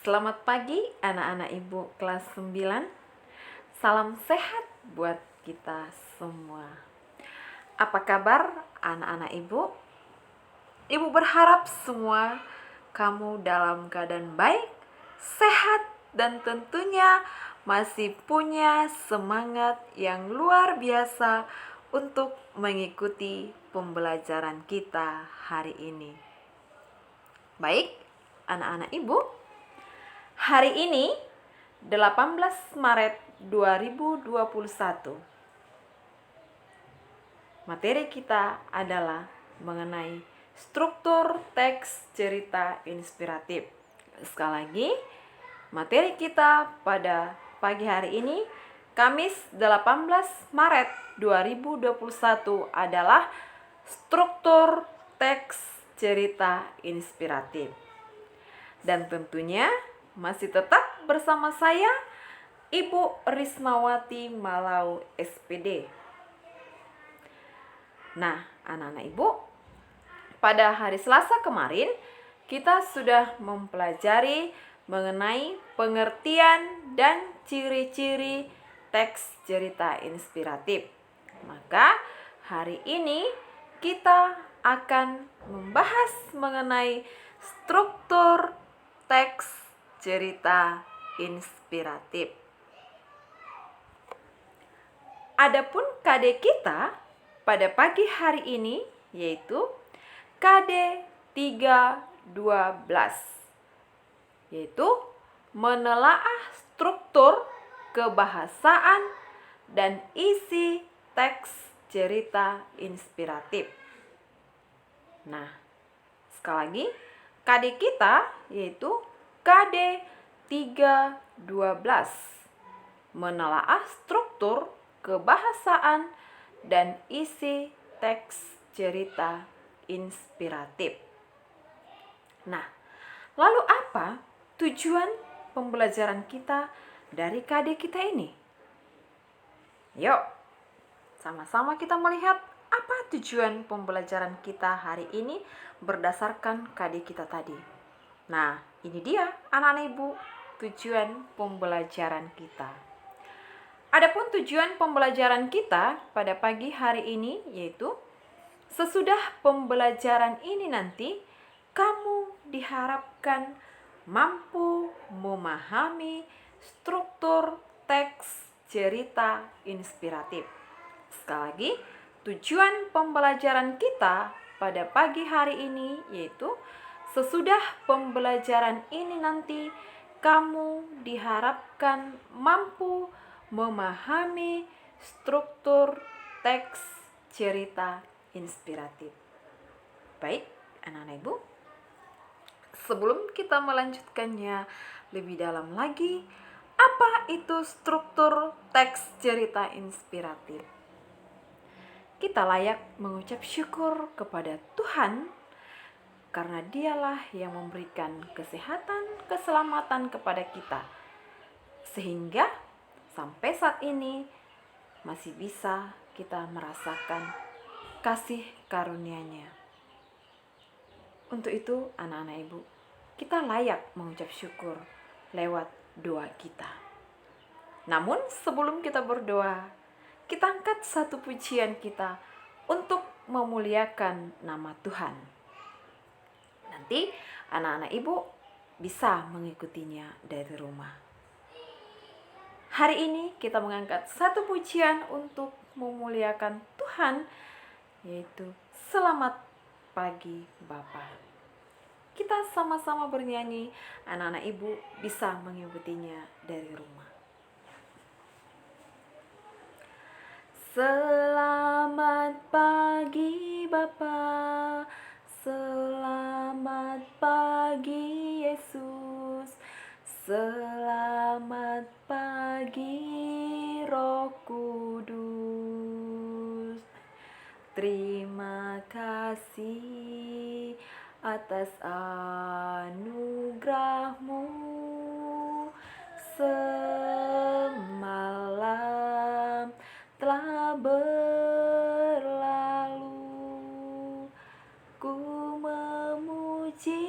Selamat pagi anak-anak ibu kelas 9. Salam sehat buat kita semua. Apa kabar anak-anak ibu? Ibu berharap semua kamu dalam keadaan baik, sehat, dan tentunya masih punya semangat yang luar biasa untuk mengikuti pembelajaran kita hari ini. Baik, anak-anak ibu, hari ini 18 Maret 2021. Materi kita adalah mengenai struktur teks cerita inspiratif. Sekali lagi, materi kita pada pagi hari ini, Kamis 18 Maret 2021 adalah struktur teks cerita inspiratif. Dan tentunya masih tetap bersama saya, Ibu Rismawati Malau SPD. Nah, anak-anak ibu, pada hari Selasa kemarin kita sudah mempelajari mengenai pengertian dan ciri-ciri teks cerita inspiratif. Maka hari ini kita akan membahas mengenai struktur teks cerita inspiratif. Adapun KD kita pada pagi hari ini yaitu KD 312, yaitu menelaah struktur, kebahasaan, dan isi teks cerita inspiratif. Nah, sekali lagi, KD kita yaitu KD 312, menelaah struktur, kebahasaan, dan isi teks cerita inspiratif. Nah, lalu apa tujuan pembelajaran kita dari KD kita ini? Yuk, sama-sama kita melihat apa tujuan pembelajaran kita hari ini berdasarkan KD kita tadi. Nah, ini dia anak-anak ibu tujuan pembelajaran kita. Adapun tujuan pembelajaran kita pada pagi hari ini yaitu sesudah pembelajaran ini nanti kamu diharapkan mampu memahami struktur teks cerita inspiratif. Sekali lagi, tujuan pembelajaran kita pada pagi hari ini yaitu sesudah pembelajaran ini nanti kamu diharapkan mampu memahami struktur teks cerita inspiratif. Baik, anak-anak ibu, sebelum kita melanjutkannya lebih dalam lagi, apa itu struktur teks cerita inspiratif? Kita layak mengucap syukur kepada Tuhan karena Dialah yang memberikan kesehatan, keselamatan kepada kita, sehingga sampai saat ini masih bisa kita merasakan kasih karunia-Nya. Untuk itu, anak-anak ibu, kita layak mengucap syukur lewat doa kita. Namun sebelum kita berdoa, kita angkat satu pujian kita untuk memuliakan nama Tuhan. Nanti anak-anak ibu bisa mengikutinya dari rumah. Hari ini kita mengangkat satu pujian untuk memuliakan Tuhan, yaitu Selamat Pagi Bapa. Kita sama-sama bernyanyi, anak-anak ibu bisa mengikutinya dari rumah. Selamat pagi Bapa, selamat pagi Yesus, selamat pagi Roh Kudus. Terima kasih atas anugerah-Mu. Semalam telah berlalu, ku memuji,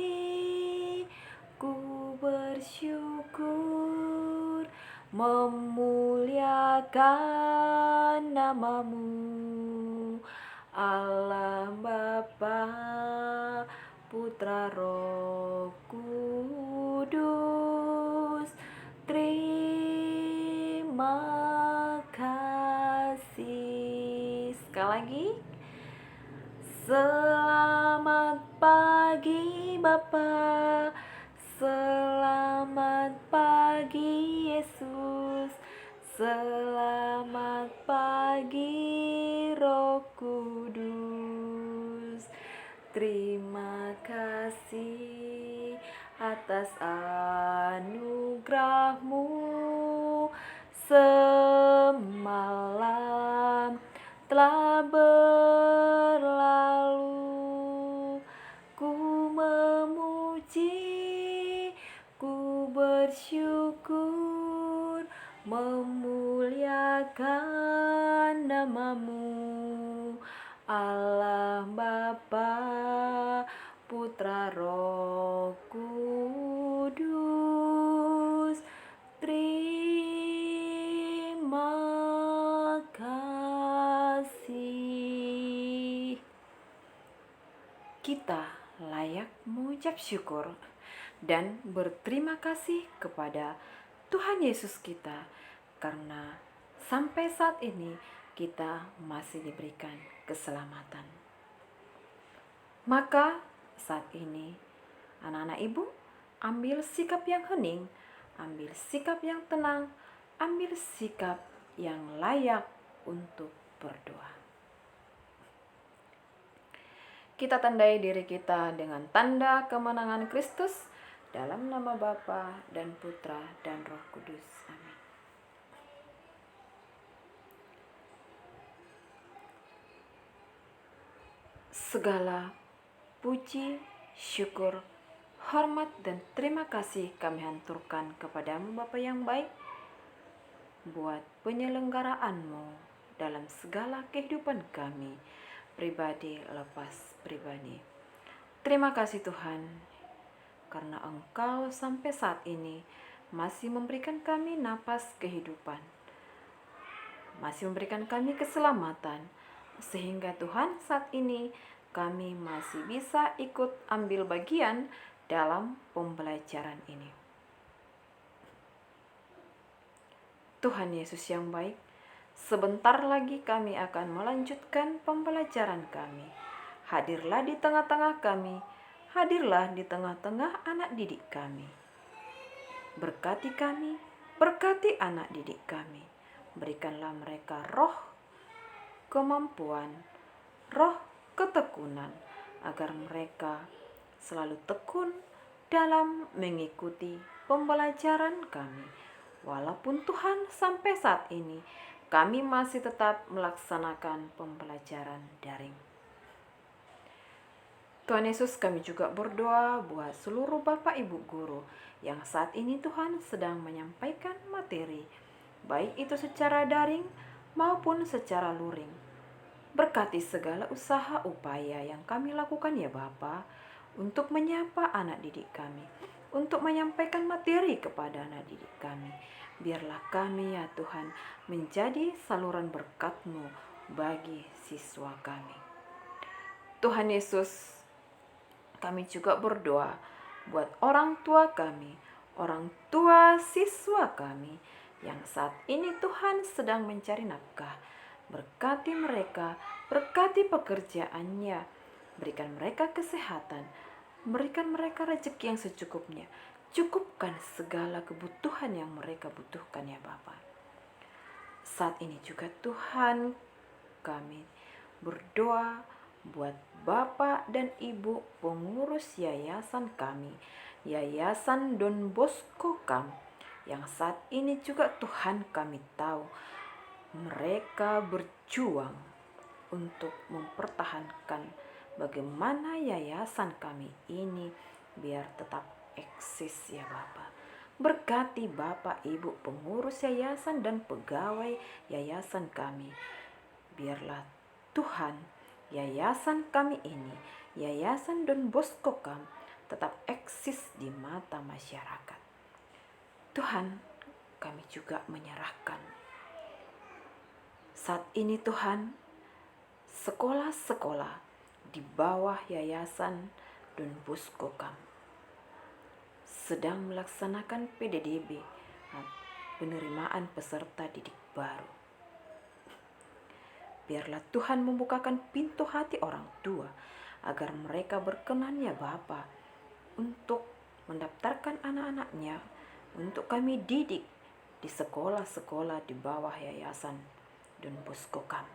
ku bersyukur memuliakan namamu, Allah Bapa, Putra, Roh Kudus. Terima kasih. Sekali lagi. Selamat pagi Bapa, selamat pagi Yesus, selamat pagi Roh Kudus. Terima kasih atas anugerah-Mu semalam telah berlalu. Ku memuji, ku bersyukur, memuliakan namamu, Allah Bapa, Putra, Roh Kudus. Terima kasih. Kita layak mengucap syukur dan berterima kasih kepada Tuhan Yesus kita, karena sampai saat ini kita masih diberikan keselamatan. Maka saat ini anak-anak ibu, ambil sikap yang hening, ambil sikap yang tenang, ambil sikap yang layak untuk berdoa. Kita tandai diri kita dengan tanda kemenangan Kristus, dalam nama Bapa dan Putra dan Roh Kudus. Amin. Segala puji, syukur, hormat dan terima kasih kami haturkan kepadamu Bapa yang baik, buat penyelenggaraanmu dalam segala kehidupan kami, pribadi lepas pribadi. Terima kasih Tuhan, karena Engkau sampai saat ini masih memberikan kami napas kehidupan, masih memberikan kami keselamatan, sehingga Tuhan saat ini kami masih bisa ikut ambil bagian dalam pembelajaran ini. Tuhan Yesus yang baik, sebentar lagi kami akan melanjutkan pembelajaran kami. Hadirlah di tengah-tengah kami, hadirlah di tengah-tengah anak didik kami. Berkati kami, berkati anak didik kami. Berikanlah mereka roh kemampuan, roh ketekunan, agar mereka selalu tekun dalam mengikuti pembelajaran kami. Walaupun Tuhan sampai saat ini kami masih tetap melaksanakan pembelajaran daring. Tuhan Yesus, kami juga berdoa buat seluruh Bapak Ibu guru yang saat ini Tuhan sedang menyampaikan materi, baik itu secara daring maupun secara luring. Berkati segala usaha upaya yang kami lakukan ya Bapa, untuk menyapa anak didik kami, untuk menyampaikan materi kepada anak didik kami. Biarlah kami ya Tuhan menjadi saluran berkat-Mu bagi siswa kami. Tuhan Yesus, kami juga berdoa buat orang tua kami, orang tua siswa kami yang saat ini Tuhan sedang mencari nafkah. Berkati mereka, berkati pekerjaannya, berikan mereka kesehatan, berikan mereka rezeki yang secukupnya. Cukupkan segala kebutuhan yang mereka butuhkan ya Bapa. Saat ini juga Tuhan, kami berdoa buat Bapak dan Ibu pengurus yayasan kami, Yayasan Don Bosco Kam, yang saat ini juga Tuhan kami tahu mereka berjuang untuk mempertahankan bagaimana yayasan kami ini biar tetap eksis ya Bapak. Berkati Bapak Ibu pengurus yayasan dan pegawai yayasan kami. Biarlah Tuhan, yayasan kami ini, Yayasan Don Bosco Kam, tetap eksis di mata masyarakat. Tuhan, kami juga menyerahkan. Saat ini Tuhan, sekolah-sekolah di bawah Yayasan Don Bosco KAM sedang melaksanakan PDDB, penerimaan peserta didik baru. Biarlah Tuhan membukakan pintu hati orang tua agar mereka berkenan ya Bapa untuk mendaftarkan anak-anaknya untuk kami didik di sekolah-sekolah di bawah Yayasan Don Bosco KAM.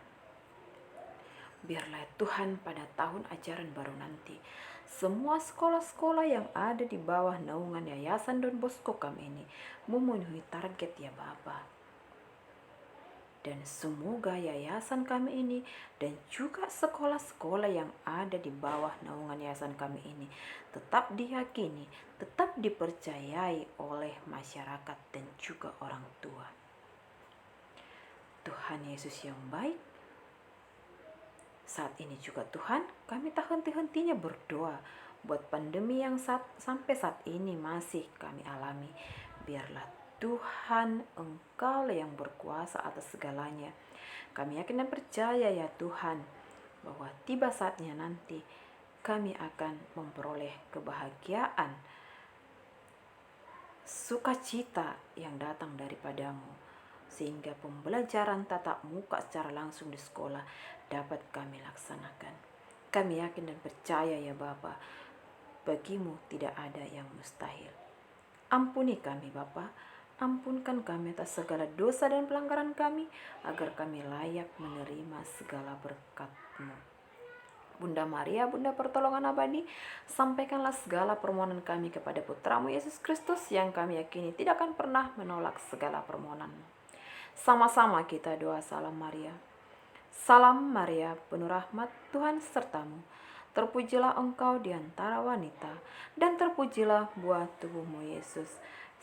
Biarlah Tuhan pada tahun ajaran baru nanti, semua sekolah-sekolah yang ada di bawah naungan Yayasan Don Bosco KAM ini memenuhi target ya Bapa. Dan semoga yayasan kami ini dan juga sekolah-sekolah yang ada di bawah naungan yayasan kami ini tetap diyakini, tetap dipercayai oleh masyarakat dan juga orang tua. Tuhan Yesus yang baik, saat ini juga Tuhan, kami tak henti-hentinya berdoa buat pandemi yang sampai saat ini masih kami alami. Biarlah Tuhan, Engkau yang berkuasa atas segalanya. Kami yakin dan percaya ya Tuhan, bahwa tiba saatnya nanti kami akan memperoleh kebahagiaan, sukacita yang datang daripadamu, sehingga pembelajaran tatap muka secara langsung di sekolah dapat kami laksanakan. Kami yakin dan percaya ya Bapa, bagimu tidak ada yang mustahil. Ampuni kami Bapa, ampunkan kami atas segala dosa dan pelanggaran kami, agar kami layak menerima segala berkat-Mu. Bunda Maria, Bunda pertolongan abadi, sampaikanlah segala permohonan kami kepada Putra-Mu Yesus Kristus, yang kami yakini tidak akan pernah menolak segala permohonan-Mu. Sama-sama kita doa salam Maria. Salam Maria, penuh rahmat, Tuhan sertamu. Terpujilah engkau di antara wanita, dan terpujilah buah tubuhmu Yesus.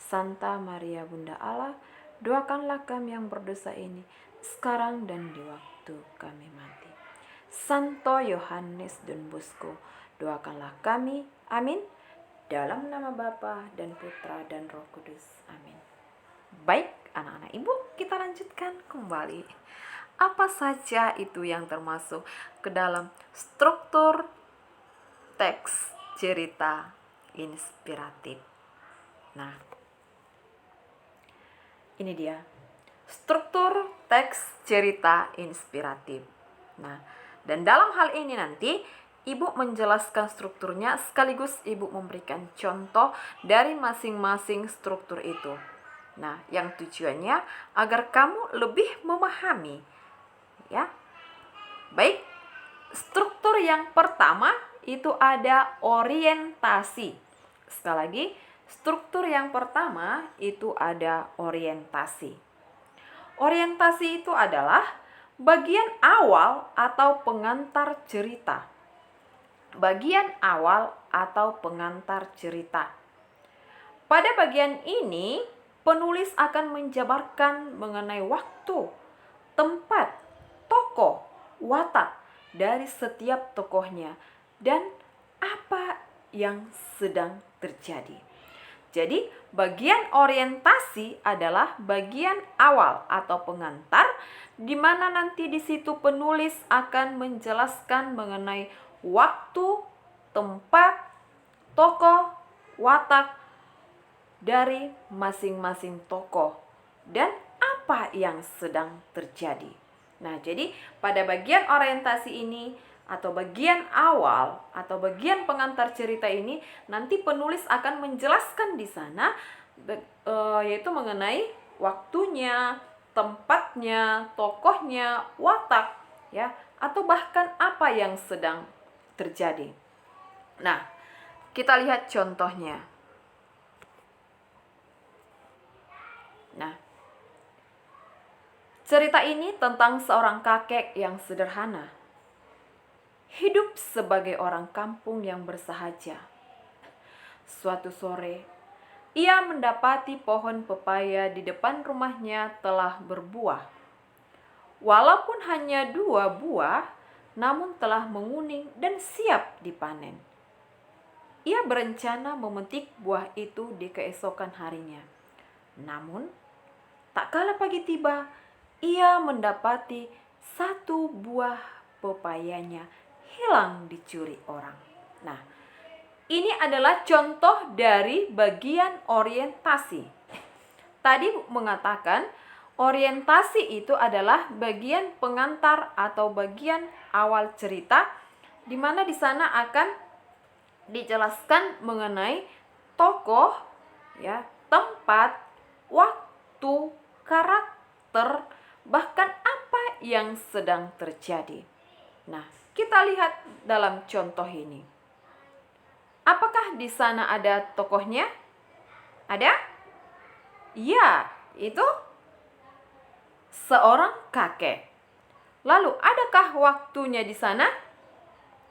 Santa Maria Bunda Allah, doakanlah kami yang berdosa ini, sekarang dan di waktu kami mati. Santo Yohanes Don Bosco, doakanlah kami. Amin. Dalam nama Bapa dan Putra dan Roh Kudus. Amin. Baik, anak-anak ibu, kita lanjutkan kembali. Apa saja itu yang termasuk ke dalam struktur teks cerita inspiratif? Nah, ini dia struktur teks cerita inspiratif. Nah, dan dalam hal ini nanti ibu menjelaskan strukturnya sekaligus ibu memberikan contoh dari masing-masing struktur itu. Nah, yang tujuannya agar kamu lebih memahami, ya. Baik, struktur yang pertama itu ada orientasi. Sekali lagi, struktur yang pertama itu ada orientasi. Orientasi itu adalah bagian awal atau pengantar cerita. Bagian awal atau pengantar cerita. Pada bagian ini, penulis akan menjabarkan mengenai waktu, tempat, tokoh, watak dari setiap tokohnya, dan apa yang sedang terjadi. Jadi, bagian orientasi adalah bagian awal atau pengantar, di mana nanti di situ penulis akan menjelaskan mengenai waktu, tempat, tokoh, watak dari masing-masing tokoh dan apa yang sedang terjadi. Nah, jadi pada bagian orientasi ini atau bagian awal atau bagian pengantar cerita ini nanti penulis akan menjelaskan di sana yaitu mengenai waktunya, tempatnya, tokohnya, watak, ya, atau bahkan apa yang sedang terjadi. Nah, kita lihat contohnya. Nah, cerita ini tentang seorang kakek yang sederhana, hidup sebagai orang kampung yang bersahaja. Suatu sore, ia mendapati pohon pepaya di depan rumahnya telah berbuah. Walaupun hanya 2 buah, namun telah menguning dan siap dipanen. Ia berencana memetik buah itu di keesokan harinya. Namun, Tak kala pagi tiba, ia mendapati satu buah pepayanya hilang dicuri orang. Nah, ini adalah contoh dari bagian orientasi. Tadi mengatakan orientasi itu adalah bagian pengantar atau bagian awal cerita, di mana di sana akan dijelaskan mengenai tokoh, ya, tempat, waktu, karakter, bahkan apa yang sedang terjadi. Nah, kita lihat dalam contoh ini. Apakah di sana ada tokohnya? Ada? Ya, itu seorang kakek. Lalu, adakah waktunya di sana?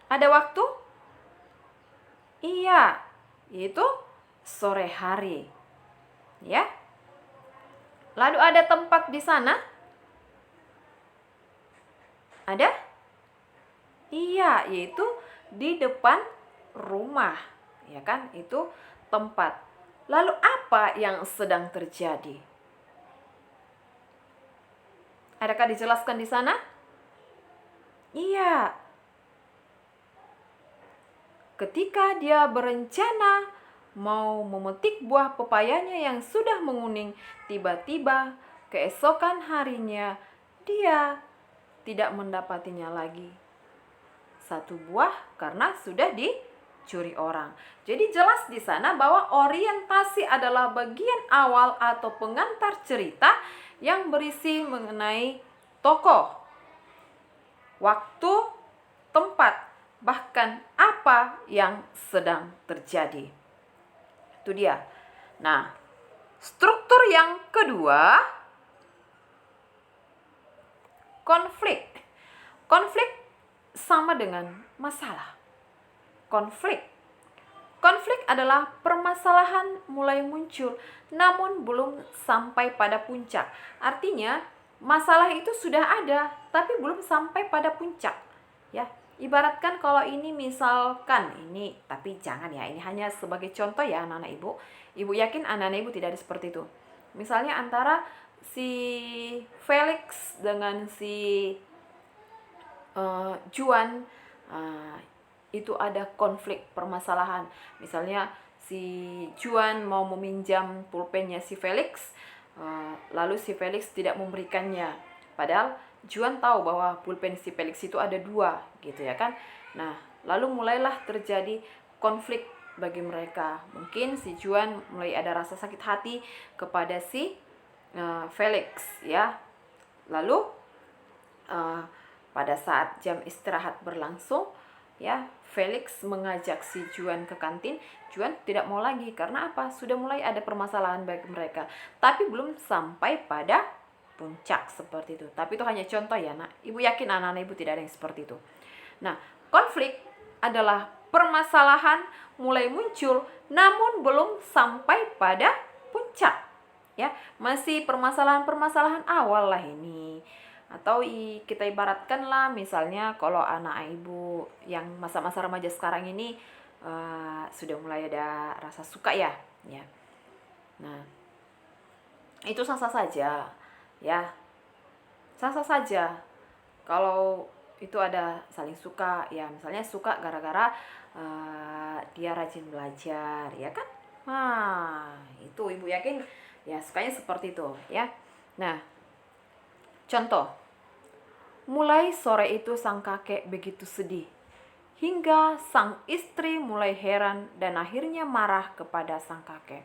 Ada waktu? Iya, itu sore hari. Ya. Lalu ada tempat di sana? Ada? Iya, yaitu di depan rumah. Ya kan? Itu tempat. Lalu apa yang sedang terjadi? Adakah dijelaskan di sana? Iya. Ketika dia berencana mau memetik buah pepayanya yang sudah menguning, tiba-tiba keesokan harinya dia tidak mendapatinya lagi. Satu buah karena sudah dicuri orang. Jadi jelas di sana bahwa orientasi adalah bagian awal atau pengantar cerita yang berisi mengenai tokoh, waktu, tempat, bahkan apa yang sedang terjadi. Itu dia. Nah, struktur yang kedua, konflik. Konflik sama dengan masalah. Konflik adalah permasalahan mulai muncul namun belum sampai pada puncak. Artinya masalah itu sudah ada tapi belum sampai pada puncak. Ya, ibaratkan kalau ini misalkan ini, tapi jangan ya, ini hanya sebagai contoh ya anak-anak ibu. Ibu yakin anak-anak ibu tidak ada seperti itu. Misalnya antara si Felix dengan si Juan, itu ada konflik permasalahan. Misalnya si Juan mau meminjam pulpennya si Felix, lalu si Felix tidak memberikannya. Padahal Juan tahu bahwa pulpen si Felix itu ada 2, gitu ya kan. Nah, lalu mulailah terjadi konflik bagi mereka. Mungkin si Juan mulai ada rasa sakit hati kepada si Felix, ya. Lalu pada saat jam istirahat berlangsung, ya, Felix mengajak si Juan ke kantin. Juan tidak mau lagi karena apa? Sudah mulai ada permasalahan bagi mereka, tapi belum sampai pada puncak seperti itu. Tapi itu hanya contoh ya, Nak. Ibu yakin anak-anak ibu tidak ada yang seperti itu. Nah, konflik adalah permasalahan mulai muncul namun belum sampai pada puncak. Ya, masih permasalahan-permasalahan awal lah ini. Atau kita ibaratkan lah, misalnya kalau anak ibu yang masa-masa remaja sekarang ini sudah mulai ada rasa suka ya. Nah, itu sah-sah saja, ya, sah-sah saja. Kalau itu ada saling suka, ya, misalnya suka gara-gara dia rajin belajar, ya kan? Nah, itu ibu yakin ya sukanya seperti itu, ya. Nah, contoh, mulai sore itu sang kakek begitu sedih, hingga sang istri mulai heran dan akhirnya marah kepada sang kakek.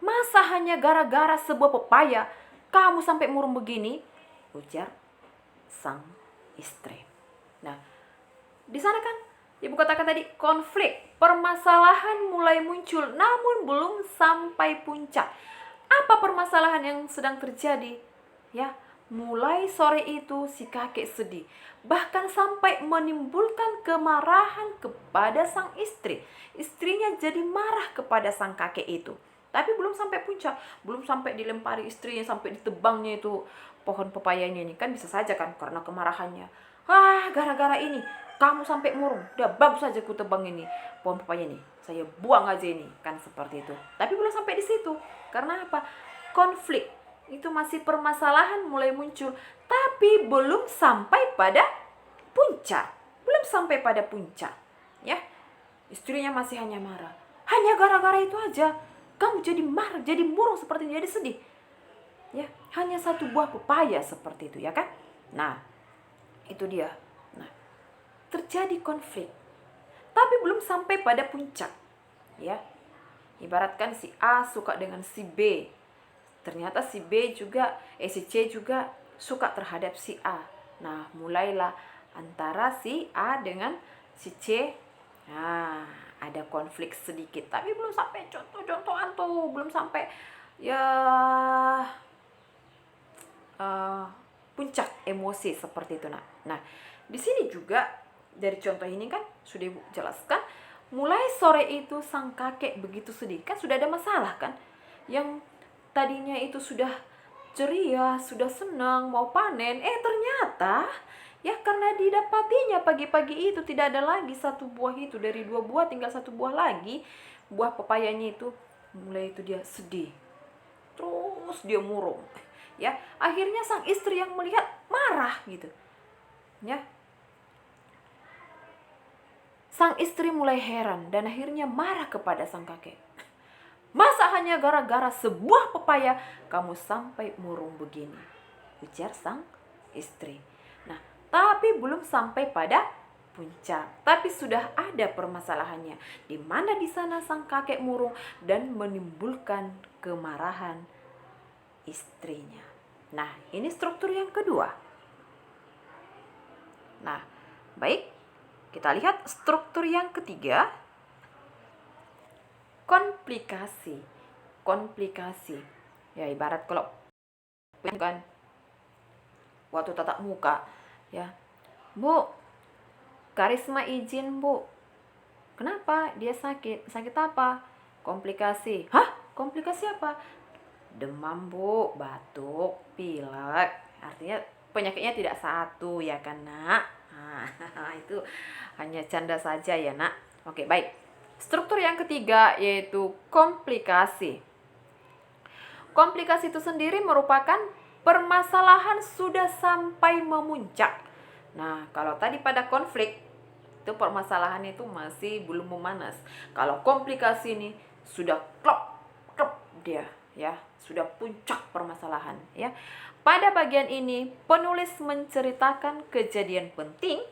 Masa hanya gara-gara sebuah pepaya, kamu sampai murung begini? Ujar sang istri. Nah, di sana kan ibu katakan tadi konflik, permasalahan mulai muncul namun belum sampai puncak. Apa permasalahan yang sedang terjadi? Ya, mulai sore itu si kakek sedih, bahkan sampai menimbulkan kemarahan kepada sang istri. Istrinya jadi marah kepada sang kakek itu. Tapi belum sampai puncak, belum sampai dilempari istrinya, sampai ditebangnya itu pohon pepayanya ini. Kan bisa saja kan karena kemarahannya. Gara-gara ini kamu sampai murung. Udah bagus saja ku tebang ini pohon pepaya ini. Saya buang aja ini, kan seperti itu. Tapi belum sampai di situ. Karena apa? Konflik. Itu masih permasalahan mulai muncul, tapi belum sampai pada puncak. Belum sampai pada puncak. Ya. Istrinya masih hanya marah. Hanya gara-gara itu aja kamu jadi marah, jadi murung seperti ini, jadi sedih. Ya, hanya satu buah pepaya seperti itu, ya kan? Nah, itu dia. Nah, terjadi konflik. Tapi belum sampai pada puncak. Ya. Ibaratkan si A suka dengan si B. Ternyata si si C juga suka terhadap si A. Nah, mulailah antara si A dengan si C. Nah, ada konflik sedikit, tapi belum sampai contoh-contohan tuh, belum sampai ya puncak emosi seperti itu. Nah, di sini juga dari contoh ini kan sudah Ibu jelaskan, mulai sore itu sang kakek begitu sedih, kan sudah ada masalah kan, yang tadinya itu sudah ceria, sudah senang mau panen, ternyata ya karena didapatinya pagi-pagi itu tidak ada lagi satu buah itu, dari 2 buah tinggal 1 buah lagi, buah pepayanya itu. Mulai itu dia sedih, terus dia murung, ya. Akhirnya sang istri yang melihat marah gitu, ya. Sang istri mulai heran dan akhirnya marah kepada sang kakek. Masa hanya gara-gara sebuah pepaya kamu sampai murung begini? Ujar sang istri. Nah, tapi belum sampai pada puncak, tapi sudah ada permasalahannya, di mana di sana sang kakek murung dan menimbulkan kemarahan istrinya. Nah, ini struktur yang kedua. Nah, baik, kita lihat struktur yang ketiga. Komplikasi. Ya, ibarat kalau kan waktu tatap muka, ya. Bu, Karisma izin, Bu. Kenapa? Dia sakit. Sakit apa? Komplikasi. Hah? Komplikasi apa? Demam, Bu, batuk, pilek. Artinya penyakitnya tidak satu, ya kan, Nak? Nah, itu hanya canda saja ya, Nak. Oke, baik. Struktur yang ketiga yaitu komplikasi. Komplikasi itu sendiri merupakan permasalahan sudah sampai memuncak. Nah, kalau tadi pada konflik itu permasalahan itu masih belum memanas. Kalau komplikasi ini sudah klop dia, ya, sudah puncak permasalahan, ya. Pada bagian ini penulis menceritakan kejadian penting,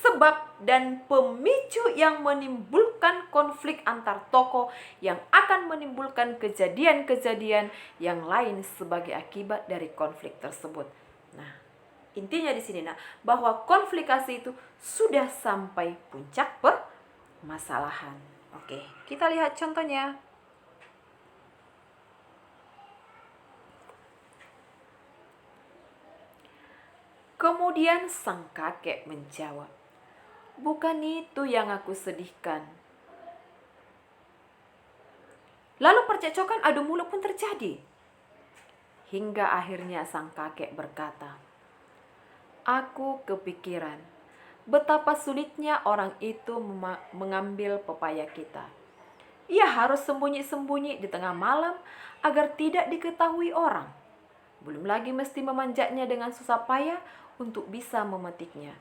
sebab dan pemicu yang menimbulkan konflik antar tokoh yang akan menimbulkan kejadian-kejadian yang lain sebagai akibat dari konflik tersebut. Nah, intinya di sini bahwa komplikasi itu sudah sampai puncak permasalahan. Oke, kita lihat contohnya. Kemudian sang kakek menjawab, "Bukan itu yang aku sedihkan." Lalu percekcokan adu mulut pun terjadi. Hingga akhirnya sang kakek berkata, "Aku kepikiran betapa sulitnya orang itu mengambil pepaya kita. Ia harus sembunyi-sembunyi di tengah malam agar tidak diketahui orang. Belum lagi mesti memanjatnya dengan susah payah untuk bisa memetiknya.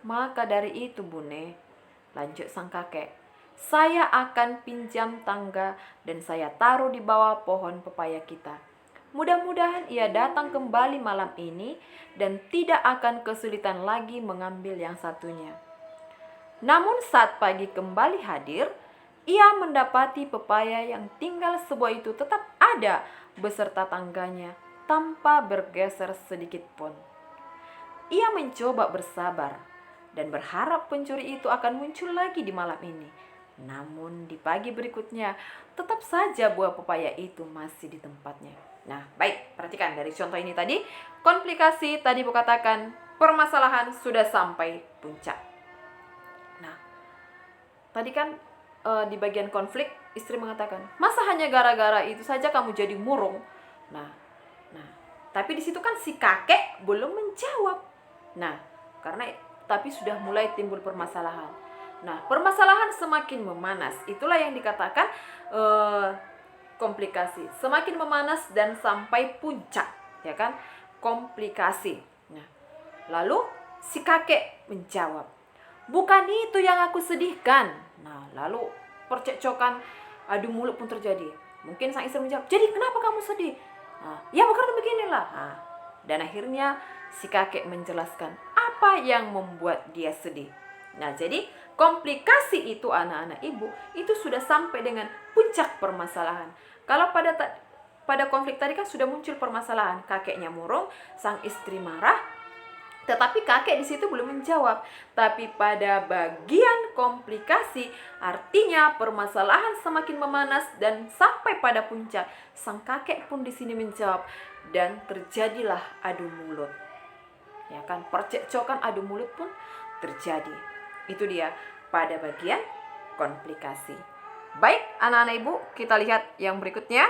Maka dari itu, Bune," lanjut sang kakek, "saya akan pinjam tangga dan saya taruh di bawah pohon pepaya kita. Mudah-mudahan ia datang kembali malam ini dan tidak akan kesulitan lagi mengambil yang satunya." Namun saat pagi kembali hadir, ia mendapati pepaya yang tinggal sebuah itu tetap ada beserta tangganya tanpa bergeser sedikit pun. Ia mencoba bersabar dan berharap pencuri itu akan muncul lagi di malam ini. Namun di pagi berikutnya tetap saja buah pepaya itu masih di tempatnya. Nah, baik, perhatikan dari contoh ini tadi, komplikasi tadi Bu katakan permasalahan sudah sampai puncak. Nah, tadi kan di bagian konflik istri mengatakan, "Masa hanya gara-gara itu saja kamu jadi murung?" Nah, tapi di situ kan si kakek belum menjawab. Nah, tapi sudah mulai timbul permasalahan. Nah, permasalahan semakin memanas. Itulah yang dikatakan komplikasi, semakin memanas dan sampai puncak, ya kan? Komplikasi. Nah, lalu si kakek menjawab, "Bukan itu yang aku sedihkan." Nah, lalu percekcokan adu mulut pun terjadi. Mungkin sang istri menjawab, "Jadi kenapa kamu sedih?" Nah, "Ya karena beginilah." Nah, dan akhirnya si kakek menjelaskan apa yang membuat dia sedih. Nah, jadi komplikasi itu anak-anak ibu itu sudah sampai dengan puncak permasalahan. Kalau pada konflik tadi kan sudah muncul permasalahan, kakeknya murung, sang istri marah, tetapi kakek di situ belum menjawab. Tapi pada bagian komplikasi, artinya permasalahan semakin memanas dan sampai pada puncak, sang kakek pun di sini menjawab dan terjadilah adu mulut. Ya kan, percekcokan adu mulut pun terjadi. Itu dia pada bagian komplikasi. Baik, anak-anak ibu, kita lihat yang berikutnya.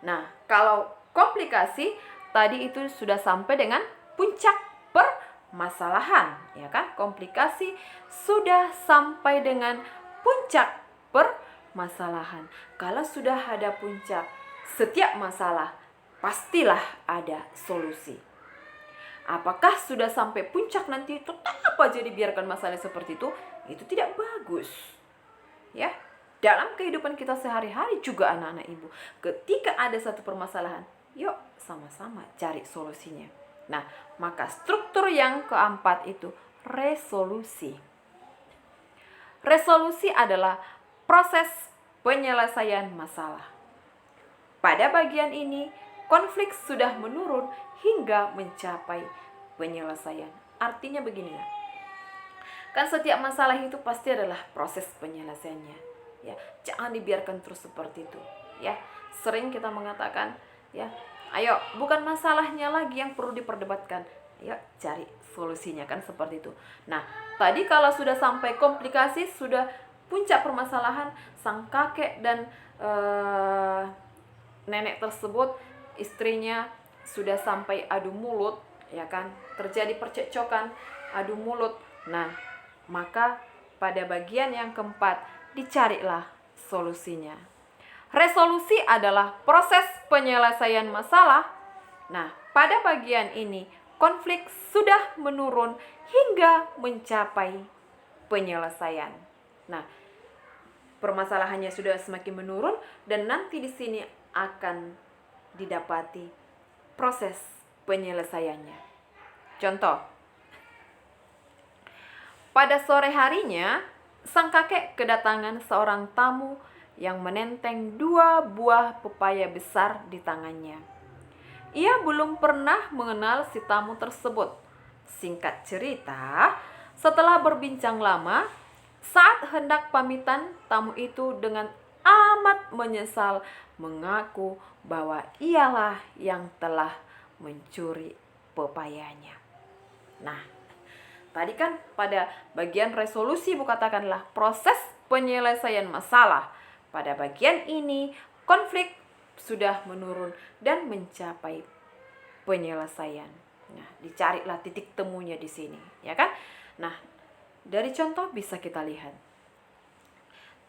Nah, kalau komplikasi tadi itu sudah sampai dengan puncak permasalahan, ya kan? Komplikasi sudah sampai dengan puncak permasalahan. Kalau sudah ada puncak, setiap masalah pastilah ada solusi. Apakah sudah sampai puncak nanti tetap aja dibiarkan masalah seperti itu? Itu tidak bagus. Ya, dalam kehidupan kita sehari-hari juga anak-anak ibu, ketika ada satu permasalahan, yuk sama-sama cari solusinya. Nah, maka struktur yang keempat itu resolusi. Resolusi adalah proses penyelesaian masalah. Pada bagian ini, konflik sudah menurun hingga mencapai penyelesaian. Artinya begini ya. Kan setiap masalah itu pasti adalah proses penyelesaiannya. Ya, jangan dibiarkan terus seperti itu. Ya, sering kita mengatakan, ya, ayo, bukan masalahnya lagi yang perlu diperdebatkan. Ayo, cari solusinya, kan seperti itu. Nah, tadi kalau sudah sampai komplikasi, sudah puncak permasalahan, sang kakek dan nenek tersebut, istrinya sudah sampai adu mulut, ya kan? Terjadi percekcokan, adu mulut. Nah, maka pada bagian yang keempat dicarilah solusinya. Resolusi adalah proses penyelesaian masalah. Nah, pada bagian ini konflik sudah menurun hingga mencapai penyelesaian. Nah, permasalahannya sudah semakin menurun dan nanti di sini akan didapati proses penyelesaiannya. Contoh, pada sore harinya, sang kakek kedatangan seorang tamu yang menenteng 2 buah pepaya besar di tangannya. Ia belum pernah mengenal si tamu tersebut. Singkat cerita, setelah berbincang lama, saat hendak pamitan, tamu itu dengan amat menyesal mengaku bahwa ialah yang telah mencuri pepayanya. Nah, tadi kan pada bagian resolusi katakanlah proses penyelesaian masalah. Pada bagian ini konflik sudah menurun dan mencapai penyelesaian. Nah, dicarilah titik temunya di sini, ya kan? Nah, dari contoh bisa kita lihat.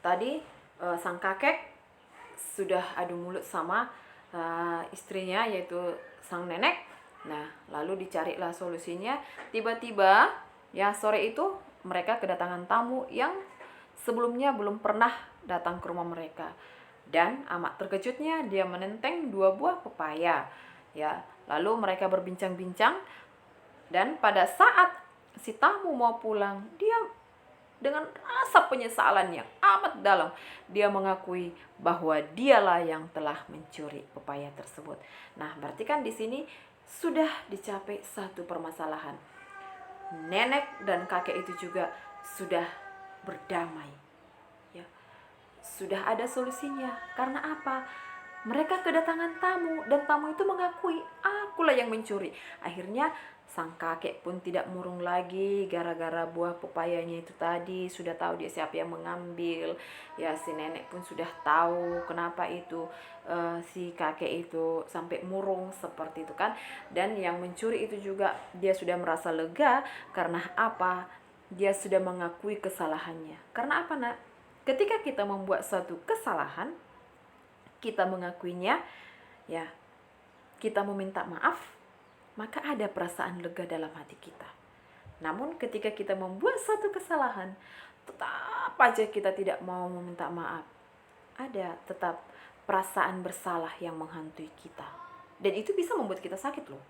Tadi sang kakek sudah adu mulut sama istrinya yaitu sang nenek. Nah, lalu dicarilah solusinya. Tiba-tiba ya sore itu mereka kedatangan tamu yang sebelumnya belum pernah datang ke rumah mereka. Dan amat terkejutnya dia menenteng 2 buah pepaya. Ya, lalu mereka berbincang-bincang dan pada saat si tamu mau pulang, dia dengan rasa penyesalan yang amat dalam, dia mengakui bahwa dialah yang telah mencuri pepaya tersebut. Nah, berarti kan di sini sudah dicapai satu permasalahan. Nenek dan kakek itu juga sudah berdamai. Ya. Sudah ada solusinya. Karena apa? Mereka kedatangan tamu dan tamu itu mengakui, akulah yang mencuri. Akhirnya sang kakek pun tidak murung lagi gara-gara buah pepayanya itu tadi. Sudah tahu dia siapa yang mengambil. Ya, si nenek pun sudah tahu kenapa itu si kakek itu sampai murung seperti itu kan. Dan yang mencuri itu juga dia sudah merasa lega karena apa? Dia sudah mengakui kesalahannya. Karena apa, Nak? Ketika kita membuat suatu kesalahan, kita mengakuinya, ya, kita meminta maaf, maka ada perasaan lega dalam hati kita. Namun ketika kita membuat satu kesalahan, tetap aja kita tidak mau meminta maaf, ada tetap perasaan bersalah yang menghantui kita. Dan itu bisa membuat kita sakit loh.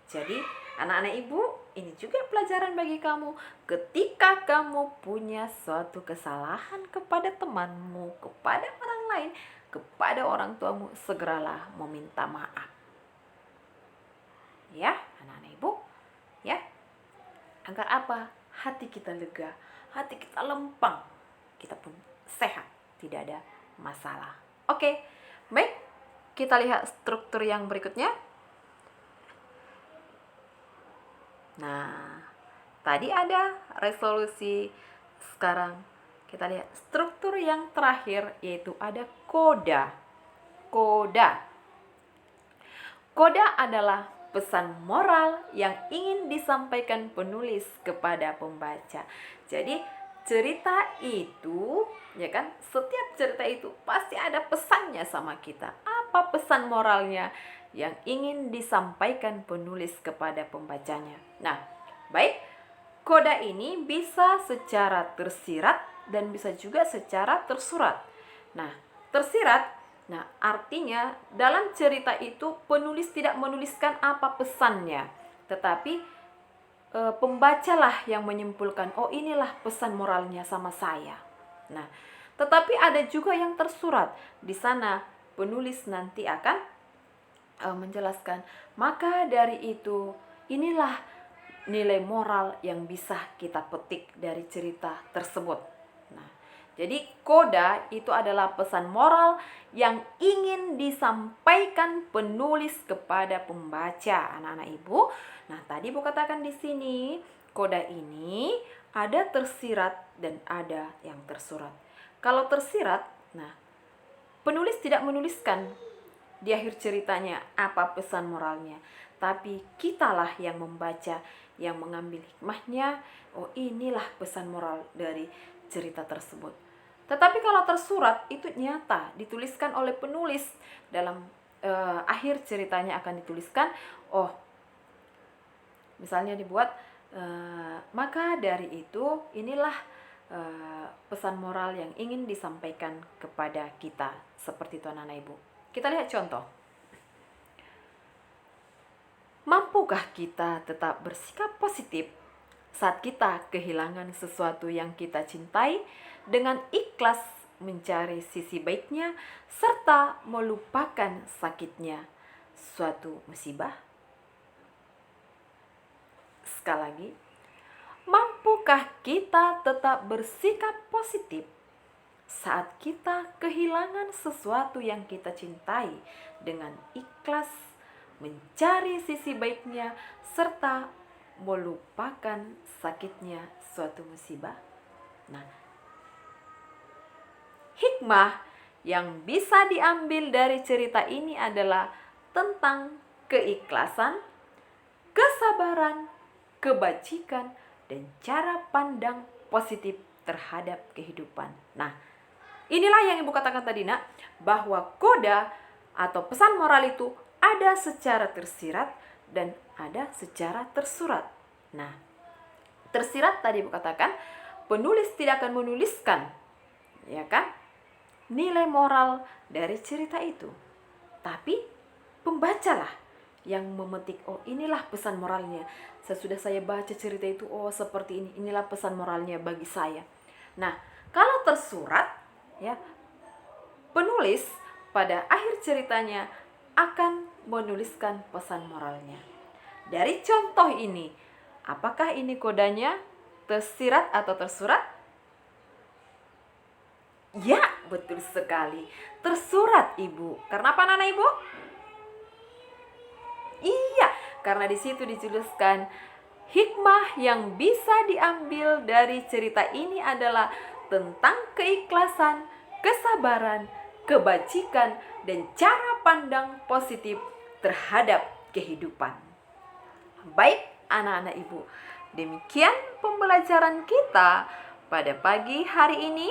Jadi anak-anak ibu, ini juga pelajaran bagi kamu. Ketika kamu punya suatu kesalahan kepada temanmu, kepada orang lain, kepada orang tuamu, segeralah meminta maaf. Ya, anak-anak ibu, ya. Agar apa? Hati kita lega, hati kita lempang, kita pun sehat, tidak ada masalah. Oke, baik, kita lihat struktur yang berikutnya. Nah, tadi ada resolusi, sekarang kita lihat struktur yang terakhir, yaitu ada koda. Koda adalah pesan moral yang ingin disampaikan penulis kepada pembaca. Jadi cerita itu, ya kan, setiap cerita itu pasti ada pesannya sama kita. Apa pesan moralnya yang ingin disampaikan penulis kepada pembacanya? Nah, baik, koda ini bisa secara tersirat dan bisa juga secara tersurat. Nah, tersirat, nah artinya dalam cerita itu penulis tidak menuliskan apa pesannya, tetapi pembacalah yang menyimpulkan, oh inilah pesan moralnya sama saya. Nah, tetapi ada juga yang tersurat. Di sana penulis nanti akan menjelaskan, maka dari itu inilah nilai moral yang bisa kita petik dari cerita tersebut. Nah, jadi koda itu adalah pesan moral yang ingin disampaikan penulis kepada pembaca, anak-anak ibu. Nah, tadi ibu katakan di sini, koda ini ada tersirat dan ada yang tersurat. Kalau tersirat, nah, penulis tidak menuliskan di akhir ceritanya apa pesan moralnya, tapi kitalah yang membaca, yang mengambil hikmahnya. Oh, inilah pesan moral dari cerita tersebut. Tetapi kalau tersurat itu nyata dituliskan oleh penulis, dalam akhir ceritanya akan dituliskan, oh misalnya dibuat, maka dari itu inilah pesan moral yang ingin disampaikan kepada kita. Seperti itu anak-anak ibu. Kita lihat contoh. Mampukah kita tetap bersikap positif saat kita kehilangan sesuatu yang kita cintai, dengan ikhlas mencari sisi baiknya serta melupakan sakitnya suatu musibah? Sekali lagi, mampukah kita tetap bersikap positif saat kita kehilangan sesuatu yang kita cintai, dengan ikhlas mencari sisi baiknya serta melupakan sakitnya suatu musibah? Nah, hikmah yang bisa diambil dari cerita ini adalah tentang keikhlasan, kesabaran, kebajikan, dan cara pandang positif terhadap kehidupan. Nah, inilah yang ibu katakan tadi, nak, bahwa koda atau pesan moral itu ada secara tersirat dan ada secara tersurat. Nah, tersirat tadi ibu katakan penulis tidak akan menuliskan, ya kan, nilai moral dari cerita itu, tapi pembacalah yang memetik, oh inilah pesan moralnya. Sesudah saya baca cerita itu, oh seperti ini, inilah pesan moralnya bagi saya. Nah, kalau tersurat, ya, penulis pada akhir ceritanya akan menuliskan pesan moralnya. Dari contoh ini, apakah ini kodanya tersirat atau tersurat? Ya, betul sekali. Tersurat, Ibu. Karena apa, anak Ibu? Iya, karena di situ dijelaskan hikmah yang bisa diambil dari cerita ini adalah tentang keikhlasan, kesabaran, kebajikan, dan cara pandang positif terhadap kehidupan. Baik, anak-anak Ibu, demikian pembelajaran kita pada pagi hari ini.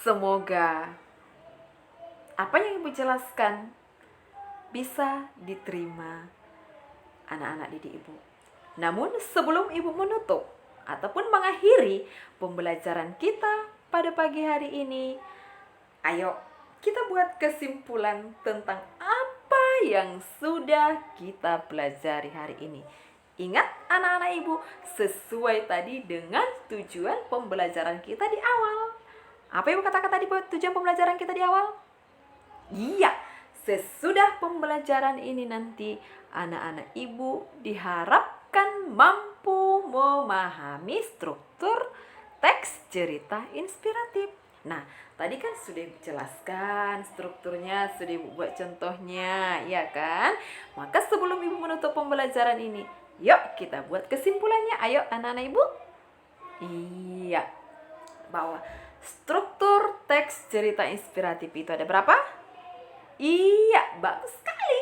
Semoga apa yang Ibu jelaskan bisa diterima anak-anak didik Ibu. Namun sebelum Ibu menutup ataupun mengakhiri pembelajaran kita pada pagi hari ini, ayo kita buat kesimpulan tentang apa yang sudah kita pelajari hari ini. Ingat anak-anak Ibu, sesuai tadi dengan tujuan pembelajaran kita di awal. Apa Ibu katakan tadi tujuan pembelajaran kita di awal? Iya, sesudah pembelajaran ini nanti anak-anak Ibu diharapkan mampu memahami struktur teks cerita inspiratif. Nah, tadi kan sudah dijelaskan strukturnya, sudah Ibu buat contohnya, ya kan? Maka sebelum Ibu menutup pembelajaran ini, yuk kita buat kesimpulannya. Ayo anak-anak Ibu. Iya, bahwa struktur teks cerita inspiratif itu ada berapa? Iya, bagus sekali.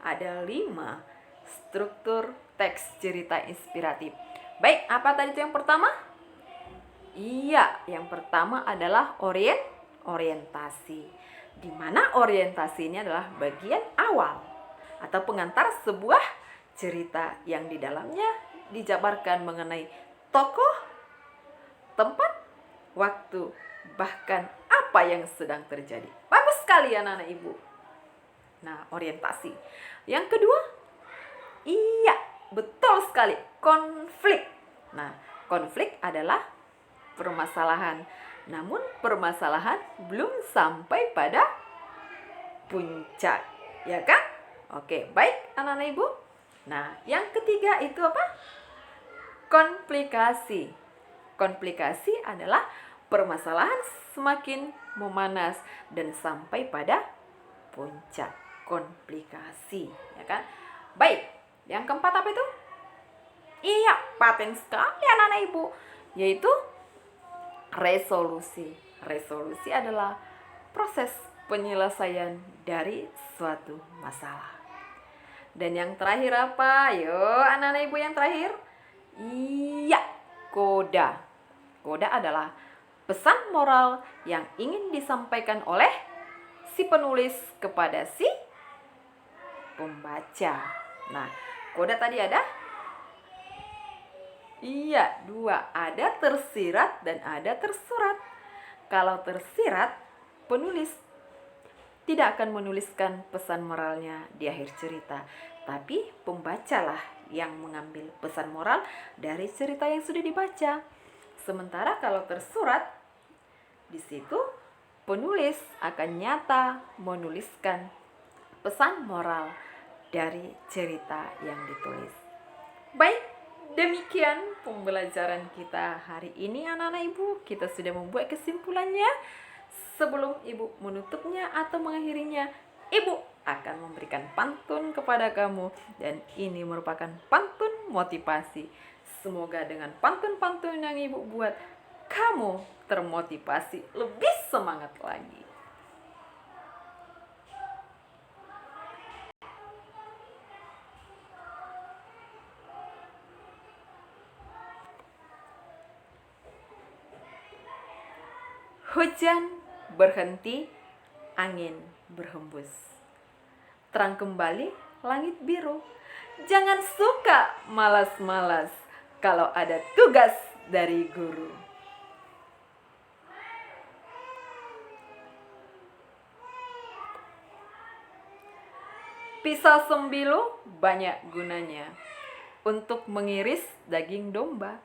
Ada 5 struktur teks cerita inspiratif. Baik, apa tadi itu yang pertama? Iya, yang pertama adalah orientasi. Di mana orientasi ini adalah bagian awal atau pengantar sebuah cerita yang di dalamnya dijabarkan mengenai tokoh, tempat, waktu, bahkan apa yang sedang terjadi. Bagus sekali anak-anak Ibu. Nah, orientasi. Yang kedua, iya, betul sekali, konflik. Nah, konflik adalah permasalahan. Namun permasalahan belum sampai pada puncak, ya kan? Oke, baik anak-anak Ibu. Nah, yang ketiga itu apa? Komplikasi. Komplikasi adalah permasalahan semakin memanas dan sampai pada puncak. Komplikasi, ya kan? Baik, yang keempat apa itu? Iya, paten sekali anak-anak Ibu, yaitu resolusi. Resolusi adalah proses penyelesaian dari suatu masalah. Dan yang terakhir apa? Yo, anak-anak Ibu yang terakhir. Iya, koda. Koda adalah pesan moral yang ingin disampaikan oleh si penulis kepada si pembaca. Nah, koda tadi ada? Iya, 2. Ada tersirat dan ada tersurat. Kalau tersirat, penulis tidak akan menuliskan pesan moralnya di akhir cerita, tapi pembacalah yang mengambil pesan moral dari cerita yang sudah dibaca. Sementara kalau tersurat, di situ penulis akan nyata menuliskan pesan moral dari cerita yang ditulis. Baik, demikian pembelajaran kita hari ini anak-anak Ibu. Kita sudah membuat kesimpulannya. Sebelum Ibu menutupnya atau mengakhirinya, Ibu akan memberikan pantun kepada kamu. Dan ini merupakan pantun motivasi. Semoga dengan pantun-pantun yang Ibu buat, kamu termotivasi lebih semangat lagi. Hujan berhenti, angin berhembus. Terang kembali langit biru. Jangan suka malas-malas kalau ada tugas dari guru. Pisau sembilu banyak gunanya untuk mengiris daging domba.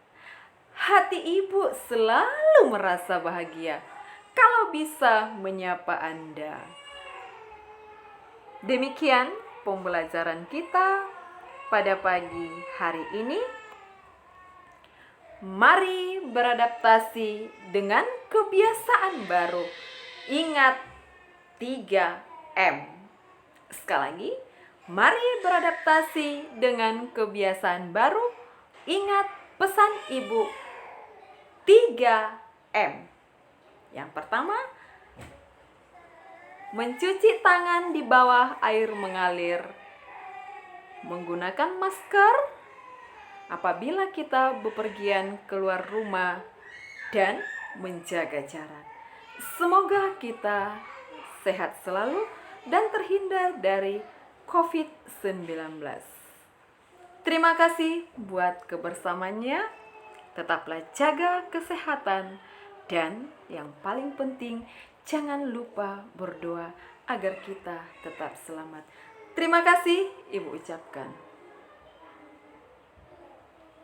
Hati ibu selalu merasa bahagia kalau bisa menyapa Anda. Demikian pembelajaran kita pada pagi hari ini. Mari beradaptasi dengan kebiasaan baru. Ingat 3M. Sekali lagi, mari beradaptasi dengan kebiasaan baru. Ingat pesan ibu 3M. Yang pertama, mencuci tangan di bawah air mengalir, menggunakan masker apabila kita bepergian keluar rumah, dan menjaga jarak. Semoga kita sehat selalu dan terhindar dari COVID-19. Terima kasih buat kebersamaannya. Tetaplah jaga kesehatan dan yang paling penting jangan lupa berdoa agar kita tetap selamat. Terima kasih Ibu ucapkan.